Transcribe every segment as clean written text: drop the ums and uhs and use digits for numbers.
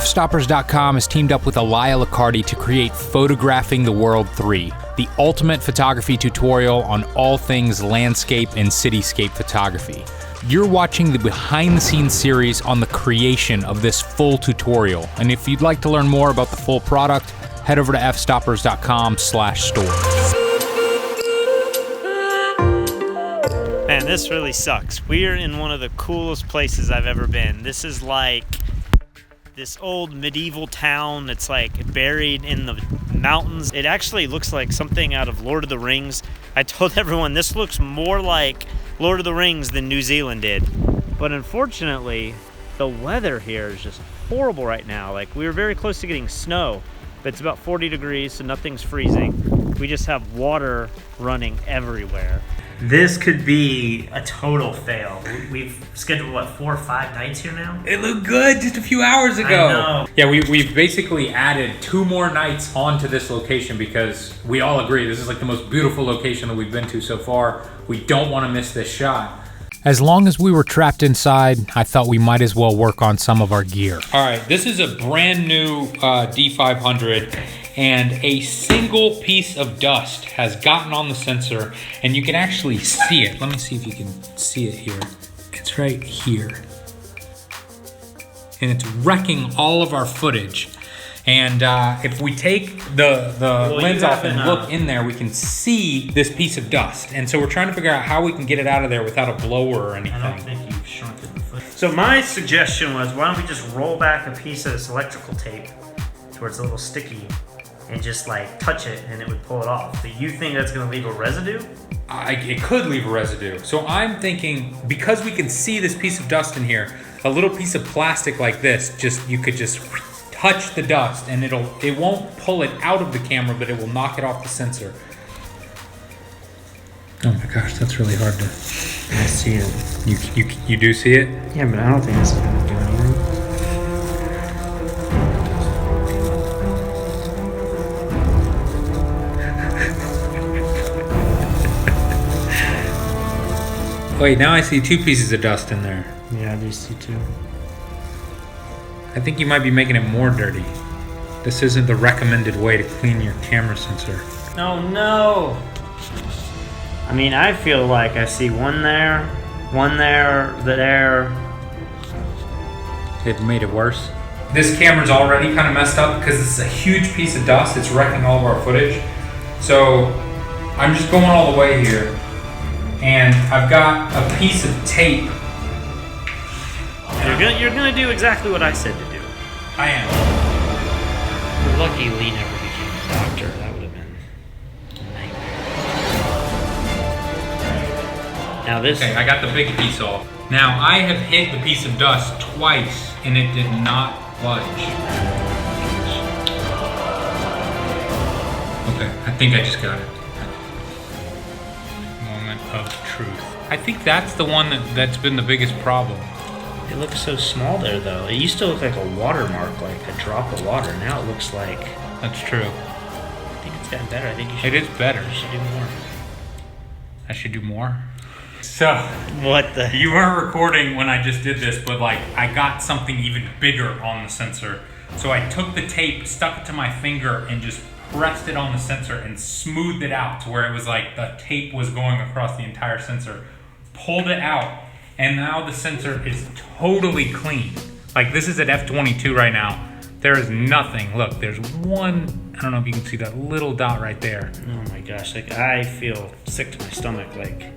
Fstoppers.com has teamed up with Elia Licardi to create Photographing the World 3, the ultimate photography tutorial on all things landscape and cityscape photography. You're watching the behind-the-scenes series on the creation of this full tutorial, and if you'd like to learn more about the full product, head over to fstoppers.com/store. Man, this really sucks. We're in one of the coolest places I've ever been. This is like this old medieval town that's like buried in the mountains. It actually looks like something out of Lord of the Rings. I told everyone this looks more like Lord of the Rings than New Zealand did. But unfortunately, the weather here is just horrible right now. Like, we were very close to getting snow, but it's about 40 degrees, so nothing's freezing. We just have water running everywhere. This could be a total fail. We've scheduled, what, 4 or 5 nights here now? It looked good just a few hours ago. I know. Yeah, we've basically added 2 more nights onto this location because we all agree this is like the most beautiful location that we've been to so far. We don't want to miss this shot. As long as we were trapped inside, I thought we might as well work on some of our gear. All right, this is a brand new D500. And a single piece of dust has gotten on the sensor, and you can actually see it. Let me see if you can see it here. It's right here. And it's wrecking all of our footage. And if we take the lens off and look in there, we can see this piece of dust. And so we're trying to figure out how we can get it out of there without a blower or anything. I don't think you've shrunk it before. So my suggestion was, why don't we just roll back a piece of this electrical tape to where it's a little sticky, and just like touch it and it would pull it off. Do you think that's gonna leave a residue? It could leave a residue. So I'm thinking, because we can see this piece of dust in here, a little piece of plastic like this, you could just touch the dust and it won't pull it out of the camera, but it will knock it off the sensor. Oh my gosh, that's really hard to... I see it. You do see it? Yeah, but I don't think it's gonna do anything. Wait, now I see 2 pieces of dust in there. Yeah, I do see 2. I think you might be making it more dirty. This isn't the recommended way to clean your camera sensor. Oh no! I mean, I feel like I see one there, there. It made it worse. This camera's already kind of messed up because this is a huge piece of dust. It's wrecking all of our footage. So I'm just going all the way here. And I've got a piece of tape. You're gonna do exactly what I said to do. I am. We're lucky Lee never became a doctor. That would have been a nightmare. Now this... Okay, I got the big piece off. Now I have hit the piece of dust twice and it did not budge. Okay, I think I just got it. Of truth. I think that's the one that's been the biggest problem. It looks so small there, though. It used to look like a watermark, like a drop of water. Now it looks like... That's true. I think it's gotten better. I think you should... It is better. You should do more. I should do more? So... What the... You weren't recording when I just did this, but like, I got something even bigger on the sensor. So I took the tape, stuck it to my finger, and just pressed it on the sensor and smoothed it out to where it was like the tape was going across the entire sensor. Pulled it out, and now the sensor is totally clean. Like, this is at f22 right now. There is nothing. Look, there's one, I don't know if you can see that little dot right there. Oh my gosh, like, I feel sick to my stomach. Like,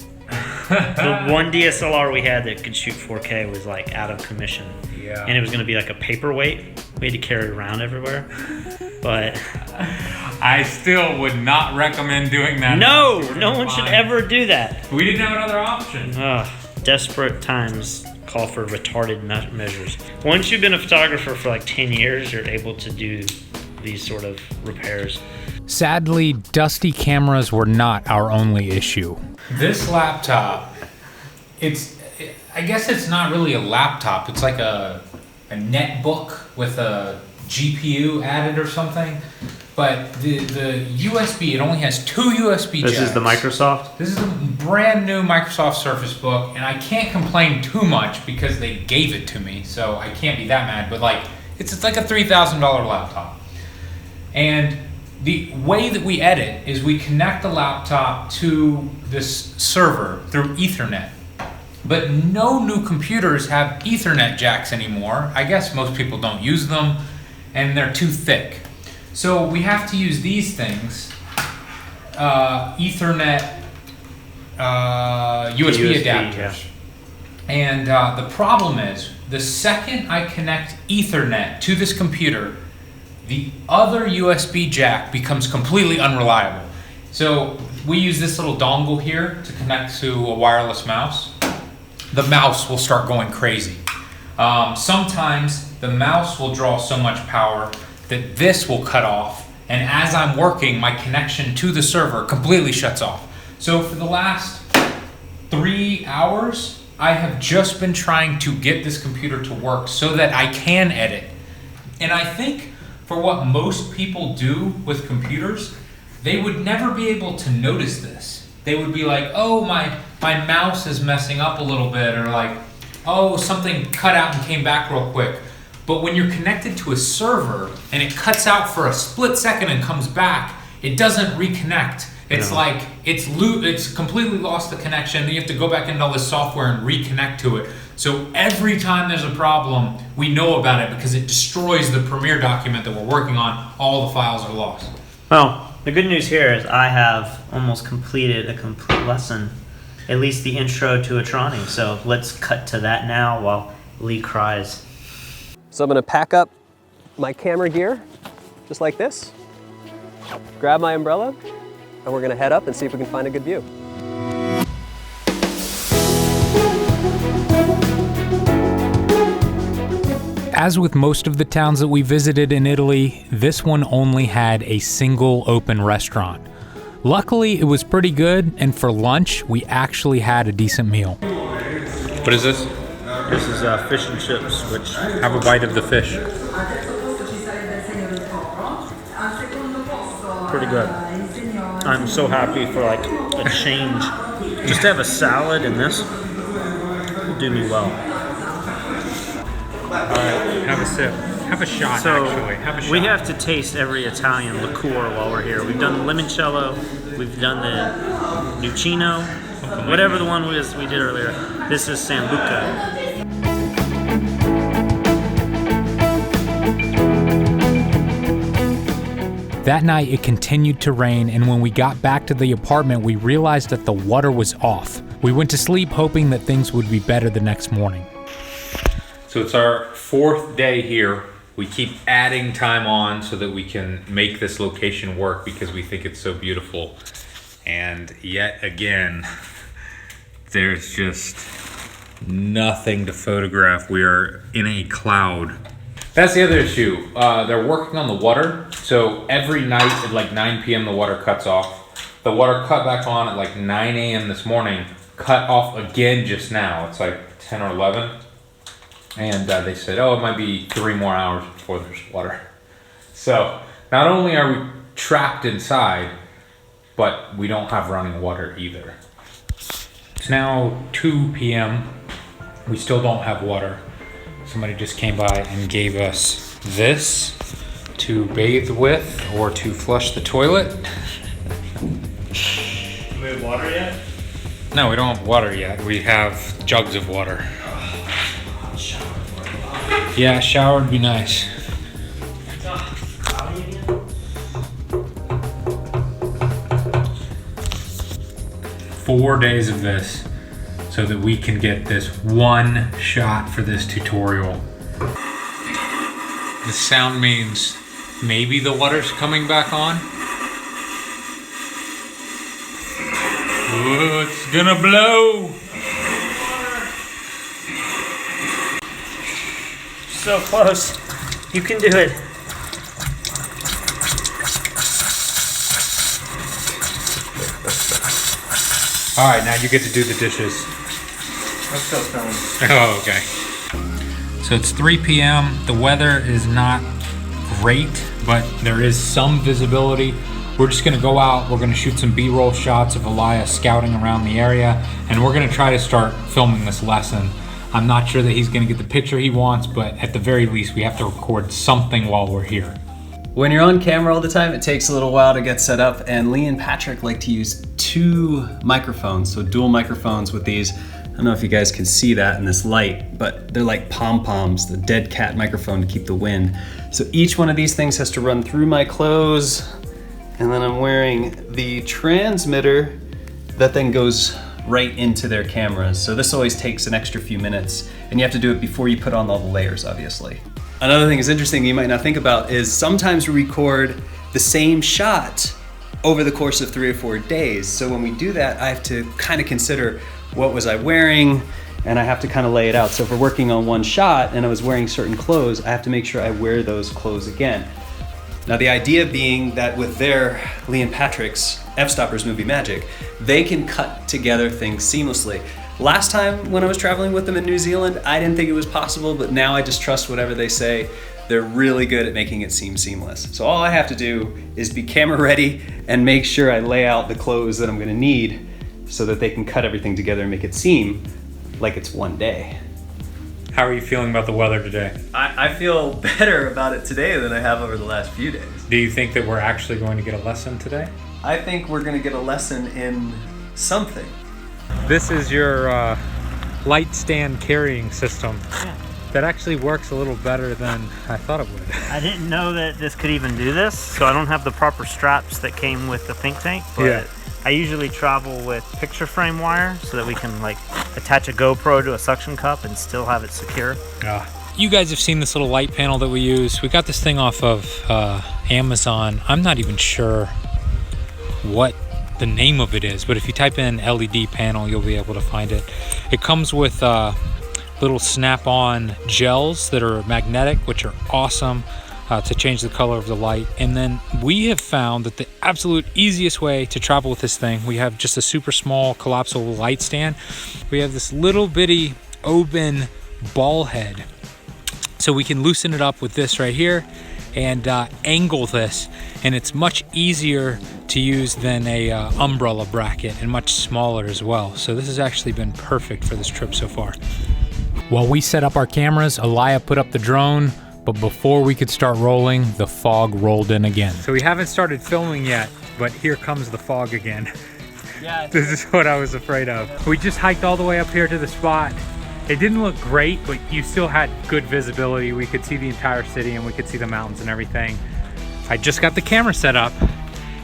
the one DSLR we had that could shoot 4K was like out of commission. Yeah. And it was gonna be like a paperweight we had to carry around everywhere. But I still would not recommend doing that. No one should ever do that. We didn't have another option. Desperate times call for retarded measures. Once you've been a photographer for like 10 years, you're able to do these sort of repairs. Sadly, dusty cameras were not our only issue. This laptop, I guess it's not really a laptop. It's like a netbook with a GPU added or something. But the USB, it only has 2 USB jacks. This is the Microsoft? This is a brand new Microsoft Surface Book, and I can't complain too much because they gave it to me, so I can't be that mad. But like, It's like a $3,000 laptop. And the way that we edit is we connect the laptop to this server through Ethernet. But no new computers have Ethernet jacks anymore. I guess most people don't use them, and they're too thick. So we have to use these things, Ethernet USB adapters. Yeah. And the problem is, the second I connect Ethernet to this computer, the other USB jack becomes completely unreliable. So we use this little dongle here to connect to a wireless mouse. The mouse will start going crazy. Sometimes the mouse will draw so much power that this will cut off, and as I'm working, my connection to the server completely shuts off. So for the last 3 hours, I have just been trying to get this computer to work so that I can edit. And I think for what most people do with computers, they would never be able to notice this. They would be like, oh, my mouse is messing up a little bit, or like, oh, something cut out and came back real quick. But when you're connected to a server and it cuts out for a split second and comes back, it doesn't reconnect. It's like it's completely lost the connection. You have to go back into all this software and reconnect to it. So every time there's a problem, we know about it because it destroys the Premiere document that we're working on. All the files are lost. Well, the good news here is I have almost completed a complete lesson, at least the intro to Atrani. So let's cut to that now while Lee cries. So I'm gonna pack up my camera gear, just like this, grab my umbrella, and we're gonna head up and see if we can find a good view. As with most of the towns that we visited in Italy, this one only had a single open restaurant. Luckily, it was pretty good, and for lunch, we actually had a decent meal. What is this? This is fish and chips, which Have a bite of the fish. pretty good. I'm so happy for like a change. Just to have a salad and this will do me well. Have a sip. Have a shot, So actually. Have a shot. we have to taste every Italian liqueur while we're here. We've done the limoncello, we've done the Nucino, whatever the one was we did earlier. This is Sambuca. That night, it continued to rain, and when we got back to the apartment, we realized that the water was off. We went to sleep hoping that things would be better the next morning. So it's our 4th day here. We keep adding time on so that we can make this location work because we think it's so beautiful. And yet again, there's just nothing to photograph. We are in a cloud. That's the other issue. They're working on the water. So every night at like 9 p.m. the water cuts off. The water cut back on at like 9 a.m. this morning, cut off again just now. It's like 10 or 11. And they said, oh, it might be 3 more hours before there's water. So not only are we trapped inside, but we don't have running water either. It's now 2 p.m. We still don't have water. Somebody just came by and gave us this to bathe with or to flush the toilet. Do we have water yet? No, we don't have water yet. We have jugs of water. Yeah, a shower would be nice. 4 days of this so that we can get this one shot for this tutorial. The sound means maybe the water's coming back on. Oh, it's gonna blow. So close. You can do it. All right, now you get to do the dishes. I'm still filming. Oh, okay. So it's 3 p.m. The weather is not great, but there is some visibility. We're just gonna go out, we're gonna shoot some B-roll shots of Elias scouting around the area, and we're gonna try to start filming this lesson. I'm not sure that he's gonna get the picture he wants, but at the very least, we have to record something while we're here. When you're on camera all the time, it takes a little while to get set up, and Lee and Patrick like to use 2 microphones, so dual microphones with these. I don't know if you guys can see that in this light, but they're like pom-poms, the dead cat microphone to keep the wind. So each one of these things has to run through my clothes, and then I'm wearing the transmitter that then goes right into their cameras. So this always takes an extra few minutes, and you have to do it before you put on all the layers, obviously. Another thing that's interesting you might not think about is sometimes we record the same shot over the course of 3 or 4 days. So when we do that, I have to kind of consider what was I wearing, and I have to kind of lay it out. So if we're working on one shot and I was wearing certain clothes, I have to make sure I wear those clothes again. Now the idea being that with their, Lee and Patrick's Fstoppers movie magic, they can cut together things seamlessly. Last time when I was traveling with them in New Zealand, I didn't think it was possible, but now I just trust whatever they say. They're really good at making it seem seamless. So all I have to do is be camera ready and make sure I lay out the clothes that I'm gonna need so that they can cut everything together and make it seem like it's one day. How are you feeling about the weather today? I feel better about it today than I have over the last few days. Do you think that we're actually going to get a lesson today? I think we're gonna get a lesson in something. This is your light stand carrying system. Yeah. That actually works a little better than I thought it would. I didn't know that this could even do this, so I don't have the proper straps that came with the think tank, but Yeah. I usually travel with picture frame wire so that we can like attach a GoPro to a suction cup and still have it secure. You guys have seen this little light panel that we use. We got this thing off of Amazon. I'm not even sure what the name of it is, but if you type in LED panel, you'll be able to find it. It comes with little snap-on gels that are magnetic, which are awesome to change the color of the light. And then we have found that the absolute easiest way to travel with this thing, we have just a super small collapsible light stand. We have this little bitty Oben ball head. So we can loosen it up with this right here and angle this, and it's much easier to use than a umbrella bracket, and much smaller as well. So this has actually been perfect for this trip so far. While we set up our cameras, Elia put up the drone, but before we could start rolling, the fog rolled in again. So we haven't started filming yet, but here comes the fog again. Yeah. This is what I was afraid of. We just hiked all the way up here to the spot. It didn't look great, but you still had good visibility. We could see the entire city and we could see the mountains and everything. I just got the camera set up,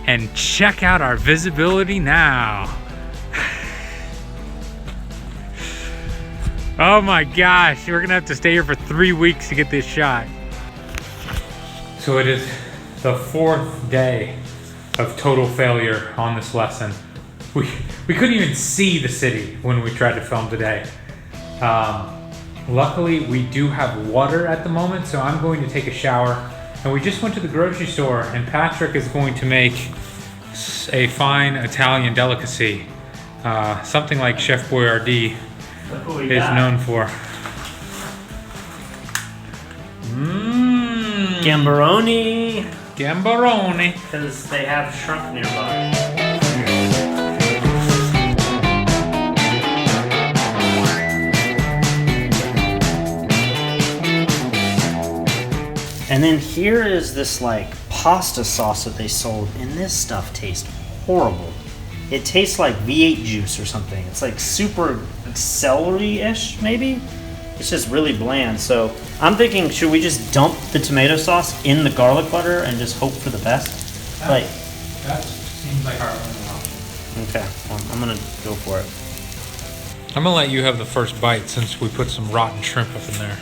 and check out our visibility now. Oh my gosh, we're gonna have to stay here for 3 weeks to get this shot. So it is the 4th day of total failure on this lesson. We couldn't even see the city when we tried to film today. Luckily, we do have water at the moment, so I'm going to take a shower. And we just went to the grocery store, and Patrick is going to make a fine Italian delicacy, something like Chef Boyardee is known for. Gambaroni. Gambaroni. Because they have shrimp nearby. And then here is this like pasta sauce that they sold, and this stuff tastes horrible. It tastes like V8 juice or something. It's like super celery-ish, maybe? It's just really bland. So I'm thinking, should we just dump the tomato sauce in the garlic butter and just hope for the best? That seems like our only option. Okay, well, I'm gonna go for it. I'm gonna let you have the first bite since we put some rotten shrimp up in there.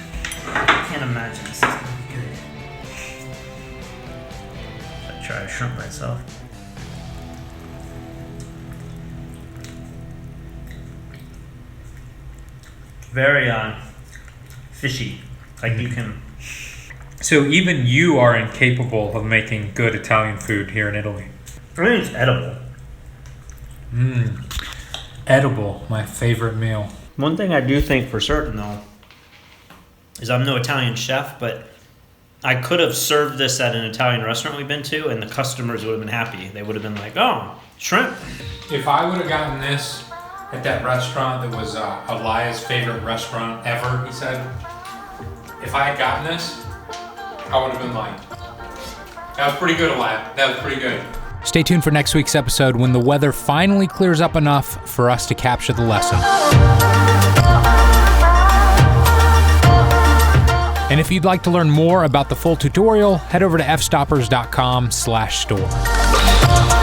I can't imagine this is gonna be good. Should I try a shrimp myself? Very fishy. Like you can. So even you are incapable of making good Italian food here in Italy. I think it's edible. Edible, my favorite meal. One thing I do think for certain though is I'm no Italian chef, but I could have served this at an Italian restaurant we've been to, and the customers would have been happy. They would have been like, "Oh, shrimp." If I would have gotten this at that restaurant that was Elias' favorite restaurant ever, he said, if I had gotten this, I would have been like, that was pretty good, Elias. That was pretty good. Stay tuned for next week's episode when the weather finally clears up enough for us to capture the lesson. And if you'd like to learn more about the full tutorial, head over to fstoppers.com/store.